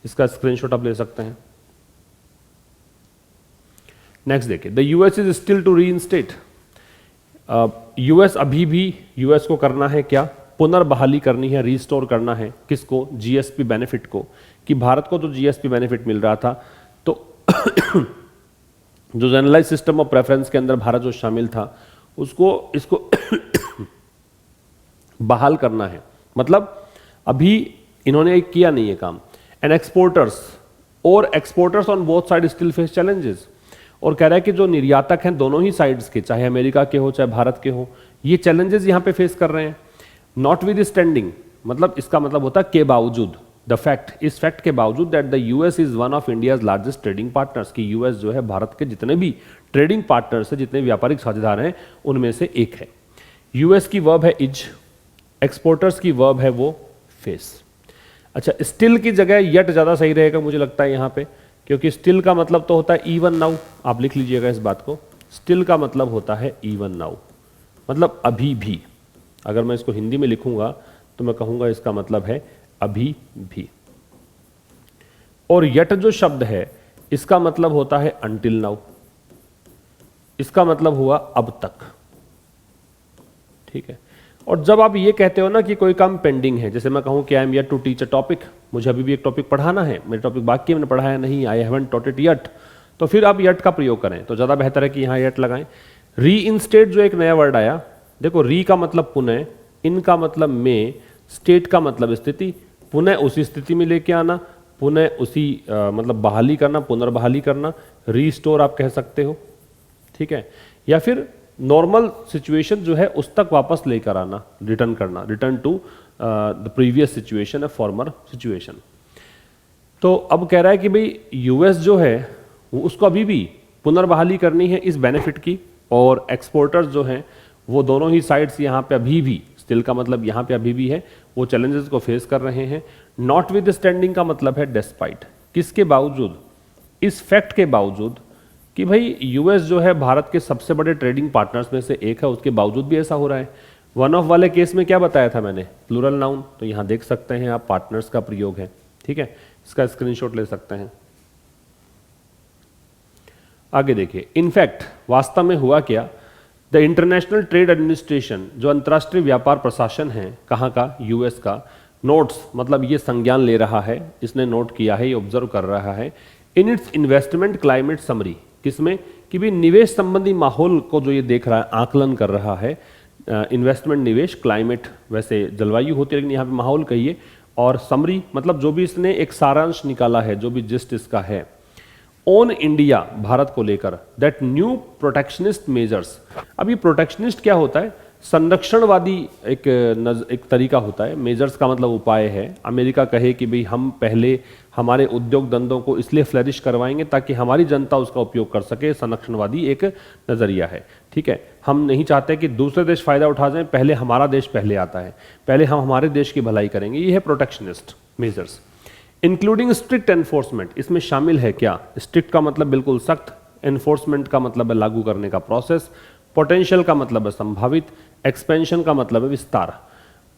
इसका स्क्रीनशॉट आप ले सकते हैं। नेक्स्ट देखिए, the US is still to reinstate. US अभी भी, यूएस को करना है क्या, पुनर्बहाली करनी है, रीस्टोर करना है किसको, जीएसपी बेनिफिट को, कि भारत को तो जीएसपी बेनिफिट मिल रहा था, तो जो जनरलाइज सिस्टम ऑफ प्रेफरेंस के अंदर भारत जो शामिल था उसको इसको बहाल करना है। मतलब अभी इन्होंने किया नहीं है काम। And exporters on both side still face challenges. और कह रहा है कि जो निर्यातक हैं दोनों ही साइड्स के, चाहे अमेरिका के हो चाहे भारत के हो, ये चैलेंजेस यहां पे फेस कर रहे हैं। नॉट विद स्टैंडिंग, मतलब इसका मतलब होता है के बावजूद, द फैक्ट, इस फैक्ट के बावजूद that the US is one of India's largest trading partners, की यूएस जो है भारत के जितने भी ट्रेडिंग पार्टनर्स है, जितने व्यापारिक साझेदार हैं, उनमें से एक है। यूएस की वर्ब है इज, एक्सपोर्टर्स की वर्ब है वो फेस। अच्छा, स्टिल की जगह यट ज्यादा सही रहेगा मुझे लगता है यहां पे, क्योंकि स्टिल का मतलब तो होता है इवन नाउ। आप लिख लीजिएगा इस बात को, स्टिल का मतलब होता है इवन नाउ, मतलब अभी भी। अगर मैं इसको हिंदी में लिखूंगा तो मैं कहूंगा इसका मतलब है अभी भी। और यट जो शब्द है इसका मतलब होता है अंटिल नाउ, इसका मतलब हुआ अब तक, ठीक है। और जब आप ये कहते हो ना कि कोई काम पेंडिंग है, जैसे मैं कहूं कि I am yet to teach a topic, मुझे अभी भी एक टॉपिक पढ़ाना है, मेरे टॉपिक बाकी मैंने पढ़ाया नहीं, I haven't taught it yet, तो फिर आप यट का प्रयोग करें तो ज्यादा बेहतर है कि यहां यट लगाएं। रीइंस्टेट जो एक नया वर्ड आया, देखो, री का मतलब पुनः, इन का मतलब में, स्टेट का मतलब स्थिति, पुनः उसी स्थिति में लेके आना, पुनः उसी मतलब बहाली करना, पुनर्बहाली करना, रीस्टोर आप कह सकते हो, ठीक है। या फिर नॉर्मल सिचुएशन जो है उस तक वापस लेकर आना, रिटर्न करना, return to the previous situation, former situation. तो अब कह रहा है कि भाई यूएस जो है वो उसको अभी भी पुनर्बहाली करनी है इस बेनिफिट की, और एक्सपोर्टर्स जो हैं वो दोनों ही साइड्स यहाँ पे अभी भी, स्टिल का मतलब यहाँ पे अभी भी है, वो चैलेंजेस को फेस कर रहे हैं। नॉट विद स्टैंडिंग का मतलब है डेस्पाइट, किसके बावजूद, इस फैक्ट के बावजूद कि भाई यूएस जो है भारत के सबसे बड़े ट्रेडिंग पार्टनर्स में से एक है, उसके बावजूद भी ऐसा हो रहा है। वन ऑफ वाले केस में क्या बताया था मैंने, प्लूरल नाउन, तो यहां देख सकते हैं आप पार्टनर्स का प्रयोग है, ठीक है। इसका स्क्रीनशॉट ले सकते हैं। आगे देखिए, इनफैक्ट वास्तव में हुआ क्या, द इंटरनेशनल ट्रेड एडमिनिस्ट्रेशन, जो अंतर्राष्ट्रीय व्यापार प्रशासन है, कहाँ का, यूएस का, नोट्स, मतलब ये संज्ञान ले रहा है, इसने नोट किया है, ये ऑब्जर्व कर रहा है, in its investment climate summary, किसमें, कि भी निवेश संबंधी माहौल को जो ये देख रहा है, आकलन कर रहा है, इन्वेस्टमेंट, निवेश, क्लाइमेट वैसे जलवायु होती है लेकिन यहाँ पे माहौल कहिए, और समरी मतलब जो भी इसने एक सारांश निकाला है, जो भी जिस्ट इसका है, ऑन इंडिया, भारत को लेकर, दैट न्यू प्रोटेक्शनिस्ट मेजर्स। अब ये प्रोटेक्शनिस्ट क्या होता है, संरक्षणवादी एक तरीका होता है, मेजर्स का मतलब उपाय है। अमेरिका कहे कि भाई हम पहले हमारे उद्योग धंधों को इसलिए फ्लरिश करवाएंगे ताकि हमारी जनता उसका उपयोग कर सके, संरक्षणवादी एक नजरिया है, ठीक है। हम नहीं चाहते कि दूसरे देश फायदा उठा जाएं, पहले हमारा देश पहले आता है, पहले हम हमारे देश की भलाई करेंगे, ये है protectionist measures. Including strict enforcement, इसमें शामिल है क्या, स्ट्रिक्ट का मतलब बिल्कुल सख्त, एनफोर्समेंट का मतलब है लागू करने का प्रोसेस, पोटेंशियल का मतलब है संभावित, एक्सपेंशन का मतलब है विस्तार,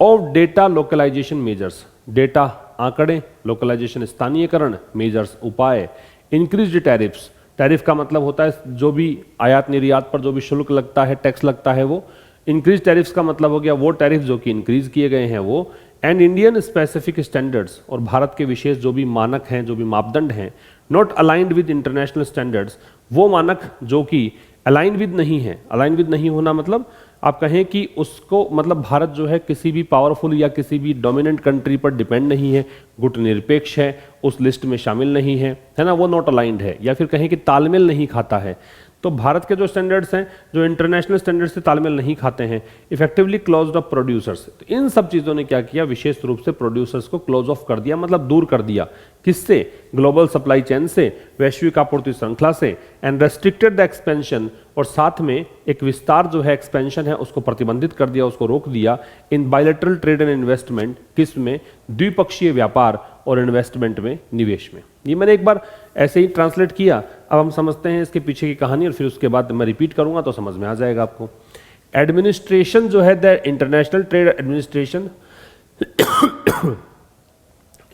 और डेटा लोकलाइजेशन मेजर्स, डेटा आंकड़े, लोकलाइजेशन स्थानीयकरण, मेजर्स उपाय, इंक्रीज्ड टैरिफ्स, टैरिफ का मतलब होता है जो भी आयात निर्यात पर जो भी शुल्क लगता है, टैक्स लगता है वो, इंक्रीज टैरिफ्स का मतलब हो गया वो टैरिफ जो कि इंक्रीज किए गए हैं वो, एंड इंडियन स्पेसिफिक स्टैंडर्ड्स, और भारत के विशेष जो भी मानक हैं, जो भी मापदंड हैं, not aligned with international standards, वो मानक जो कि अलाइन विद नहीं है। अलाइन विद नहीं होना मतलब आप कहें कि उसको, मतलब भारत जो है किसी भी पावरफुल या किसी भी डोमिनेंट कंट्री पर डिपेंड नहीं है, गुट निरपेक्ष है, उस लिस्ट में शामिल नहीं है, है ना, वो नॉट अलाइंड है, या फिर कहें कि तालमेल नहीं खाता है। तो भारत के जो स्टैंडर्ड्स हैं जो इंटरनेशनल स्टैंडर्ड से तालमेल नहीं खाते हैं, इफेक्टिवली क्लोज्ड ऑफ प्रोड्यूसर्स, तो इन सब चीज़ों ने क्या किया, विशेष रूप से प्रोड्यूसर्स को क्लोज ऑफ कर दिया, मतलब दूर कर दिया। किससे? ग्लोबल सप्लाई चेन से, वैश्विक आपूर्ति श्रृंखला से, एंड रेस्ट्रिक्टेड द एक्सपेंशन, और साथ में एक विस्तार जो है, एक्सपेंशन है, उसको प्रतिबंधित कर दिया, उसको रोक दिया। इन बायलैटरल ट्रेड एंड इन्वेस्टमेंट, किस में? द्विपक्षीय व्यापार और इन्वेस्टमेंट में, निवेश में। ये मैंने एक बार ऐसे ही ट्रांसलेट किया, अब हम समझते हैं इसके पीछे की कहानी, और फिर उसके बाद मैं रिपीट करूंगा तो समझ में आ जाएगा आपको। एडमिनिस्ट्रेशन जो है, द इंटरनेशनल ट्रेड एडमिनिस्ट्रेशन,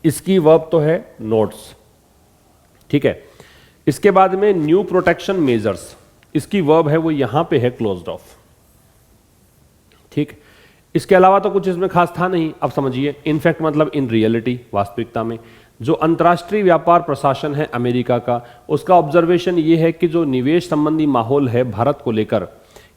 इसकी वर्ब तो है नोट्स, ठीक है। इसके बाद में न्यू प्रोटेक्शन मेजर्स, इसकी वर्ब है वो यहां पे है क्लोज्ड ऑफ, ठीक। इसके अलावा तो कुछ इसमें खास था नहीं। अब समझिए, इनफैक्ट मतलब इन रियलिटी, वास्तविकता में जो अंतर्राष्ट्रीय व्यापार प्रशासन है अमेरिका का, उसका ऑब्जर्वेशन ये है कि जो निवेश संबंधी माहौल है भारत को लेकर,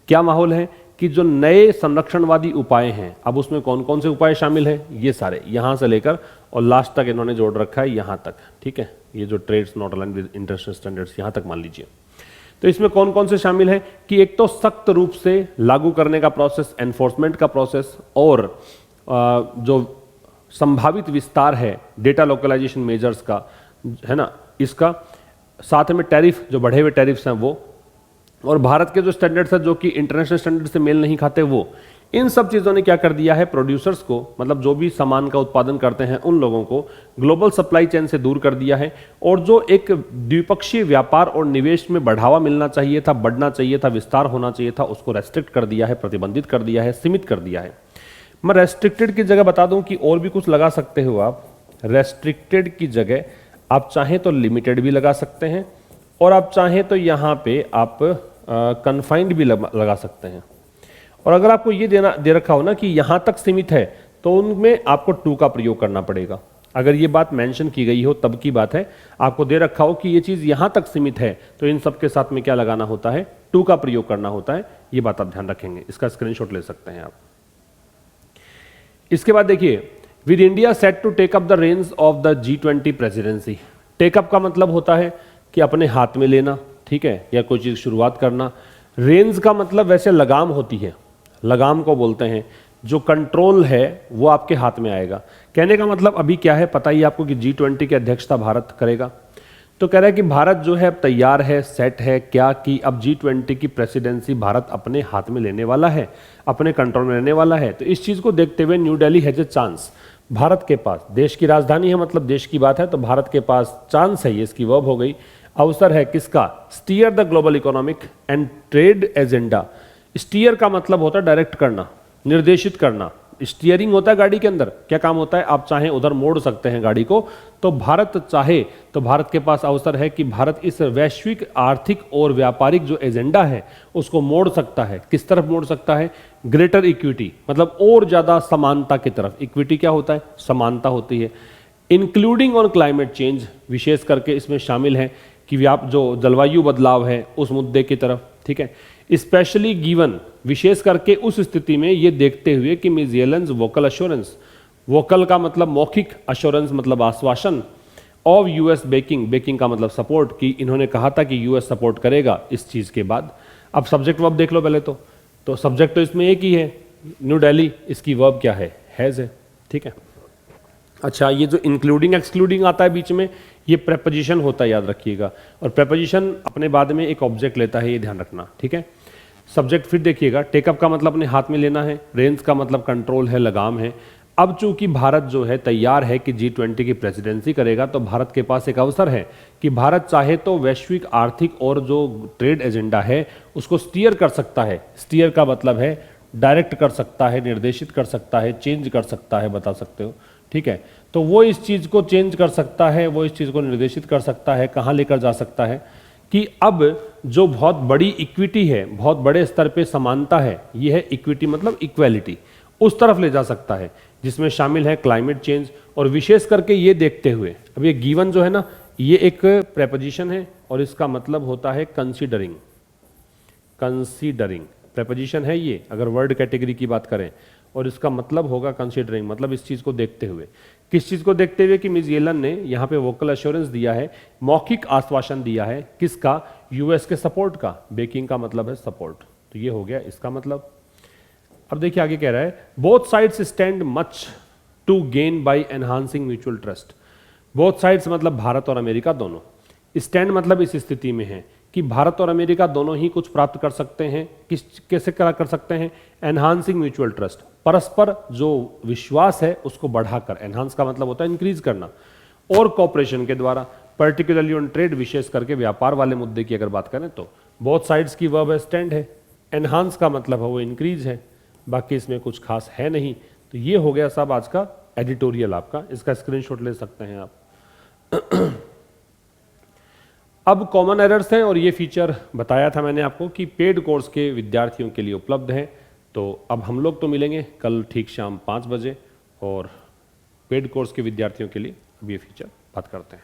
क्या माहौल है कि जो नए संरक्षणवादी उपाय हैं, अब उसमें कौन कौन से उपाय शामिल हैं, ये सारे यहां से लेकर और लास्ट तक इन्होंने जोड़ रखा है यहां तक, ठीक है। ये जो trades not align with international standards, यहां तक मान लीजिए। तो इसमें कौन कौन से शामिल है कि एक तो सख्त रूप से लागू करने का प्रोसेस, एनफोर्समेंट का प्रोसेस, और जो संभावित विस्तार है डेटा लोकलाइजेशन मेजर्स का, है ना, इसका, साथ में टैरिफ, जो बढ़े हुए टैरिफ्स हैं वो, और भारत के जो स्टैंडर्ड्स हैं जो कि इंटरनेशनल स्टैंडर्ड से मेल नहीं खाते वो, इन सब चीज़ों ने क्या कर दिया है, प्रोड्यूसर्स को, मतलब जो भी सामान का उत्पादन करते हैं उन लोगों को ग्लोबल सप्लाई चेन से दूर कर दिया है। और जो एक द्विपक्षीय व्यापार और निवेश में बढ़ावा मिलना चाहिए था, बढ़ना चाहिए था, विस्तार होना चाहिए था, उसको रेस्ट्रिक्ट कर दिया है, प्रतिबंधित कर दिया है, सीमित कर दिया है। मैं रेस्ट्रिक्टेड की जगह बता दूं कि और भी कुछ लगा सकते हो आप। रेस्ट्रिक्टेड की जगह आप चाहें तो लिमिटेड भी लगा सकते हैं, और आप चाहें तो यहाँ पे आप कन्फाइंड भी लगा सकते हैं। और अगर आपको ये दे रखा हो ना कि यहाँ तक सीमित है, तो उनमें आपको टू का प्रयोग करना पड़ेगा। अगर ये बात मेंशन की गई हो तब की बात है, आपको दे रखा हो कि ये चीज़ यहाँ तक सीमित है, तो इन सब के साथ में क्या लगाना होता है, टू का प्रयोग करना होता है। ये बात आप ध्यान रखेंगे, इसका स्क्रीनशॉट ले सकते हैं आप। इसके बाद देखिए, with India set to take up the range of the G20 presidency. Take up का मतलब होता है कि अपने हाथ में लेना, ठीक है, या कोई चीज़ शुरुआत करना। रेंज का मतलब वैसे लगाम होती है, लगाम को बोलते हैं, जो कंट्रोल है वो आपके हाथ में आएगा। कहने का मतलब अभी क्या है पता ही आपको कि G20 की अध्यक्षता भारत करेगा। तो कह रहा है कि भारत जो है अब तैयार है, सेट है क्या कि अब G20 की प्रेसिडेंसी भारत अपने हाथ में लेने वाला है, अपने कंट्रोल में लेने वाला है। तो इस चीज़ को देखते हुए new Delhi has a chance, Bharat के पास, देश की राजधानी है मतलब देश की बात है, तो भारत के पास चांस है, ये इसकी वर्ब हो गई, अवसर है किसका, steer the global economic and trade agenda. Steer का मतलब होता है डायरेक्ट करना, निर्देशित करना। स्टीयरिंग होता है गाड़ी के अंदर, क्या काम होता है, आप चाहें उधर मोड़ सकते हैं गाड़ी को। तो भारत चाहे तो भारत के पास अवसर है कि भारत इस वैश्विक आर्थिक और व्यापारिक जो एजेंडा है उसको मोड़ सकता है। किस तरफ मोड़ सकता है, ग्रेटर इक्विटी, मतलब और ज्यादा समानता की तरफ। इक्विटी क्या होता है, समानता होती है। इंक्लूडिंग ऑन क्लाइमेट चेंज, विशेष करके इसमें शामिल है कि जो जलवायु बदलाव है उस मुद्दे की तरफ, ठीक है। स्पेशली गिवन, विशेष करके उस स्थिति में ये देखते हुए कि मिस येलेन्स वोकल अश्योरेंस, वोकल का मतलब मौखिक, अश्योरेंस मतलब आश्वासन, ऑफ यूएस बेकिंग, बेकिंग का मतलब सपोर्ट, कि इन्होंने कहा था कि यूएस सपोर्ट करेगा इस चीज़ के बाद। अब सब्जेक्ट वर्ब देख लो पहले तो सब्जेक्ट तो इसमें एक ही है, न्यू दिल्ली, इसकी वर्ब क्या है, हैज़ है, ठीक है। अच्छा, ये जो इंक्लूडिंग एक्सक्लूडिंग आता है बीच में, ये प्रेपोजिशन होता है, याद रखिएगा। और प्रेपोजिशन अपने बाद में एक ऑब्जेक्ट लेता है, ये ध्यान रखना, ठीक है। सब्जेक्ट फिर देखिएगा, टेकअप का मतलब अपने हाथ में लेना है, रेंज का मतलब कंट्रोल है, लगाम है। अब चूंकि भारत जो है तैयार है कि G20 की प्रेसिडेंसी करेगा, तो भारत के पास एक अवसर है कि भारत चाहे तो वैश्विक आर्थिक और जो ट्रेड एजेंडा है उसको स्टीयर कर सकता है। स्टीयर का मतलब है डायरेक्ट कर सकता है, निर्देशित कर सकता है, चेंज कर सकता है, बता सकते हो, ठीक है। तो वो इस चीज़ को चेंज कर सकता है, वो इस चीज़ को निर्देशित कर सकता है, कहाँ लेकर जा सकता है कि अब जो बहुत बड़ी इक्विटी है, बहुत बड़े स्तर पे समानता है, ये है इक्विटी मतलब इक्वेलिटी, उस तरफ ले जा सकता है, जिसमें शामिल है क्लाइमेट चेंज। और विशेष करके ये देखते हुए, अब ये गिवन जो है ना, ये एक प्रेपोजिशन है और इसका मतलब होता है कंसीडरिंग। कंसीडरिंग प्रेपोजिशन है ये, अगर वर्ड कैटेगरी की बात करें, और इसका मतलब होगा कंसीडरिंग, मतलब इस चीज को देखते हुए। किस चीज को देखते हुए कि मिस येलन ने यहाँ पे वोकल एश्योरेंस दिया है, मौखिक आश्वासन दिया है, किसका? यूएस के सपोर्ट का। बेकिंग का मतलब है सपोर्ट, तो ये हो गया इसका मतलब। अब देखिए आगे कह रहा है both sides stand much to gain by enhancing mutual trust. Both sides मतलब भारत और अमेरिका दोनों। स्टैंड मतलब इस स्थिति में है कि भारत और अमेरिका दोनों ही कुछ प्राप्त कर सकते हैं। कैसे कर सकते हैं? एनहांसिंग म्यूचुअल ट्रस्ट, परस्पर जो विश्वास है उसको बढ़ाकर। एनहांस का मतलब होता है इंक्रीज करना, और कॉपरेशन के द्वारा, पर्टिकुलरली ऑन ट्रेड, विशेष करके व्यापार वाले मुद्दे की अगर बात करें तो। बोथ साइड्स की वर्ब है स्टैंड है, एनहांस का मतलब है वो इंक्रीज है, बाकी इसमें कुछ खास है नहीं। तो ये हो गया सब आज का एडिटोरियल आपका, इसका स्क्रीनशॉट ले सकते हैं आप। अब कॉमन एरर्स हैं, और ये फीचर बताया था मैंने आपको कि पेड कोर्स के विद्यार्थियों के लिए उपलब्ध है। तो अब हम लोग तो मिलेंगे कल ठीक शाम 5 बजे, और पेड कोर्स के विद्यार्थियों के लिए अब ये फीचर बात करते हैं।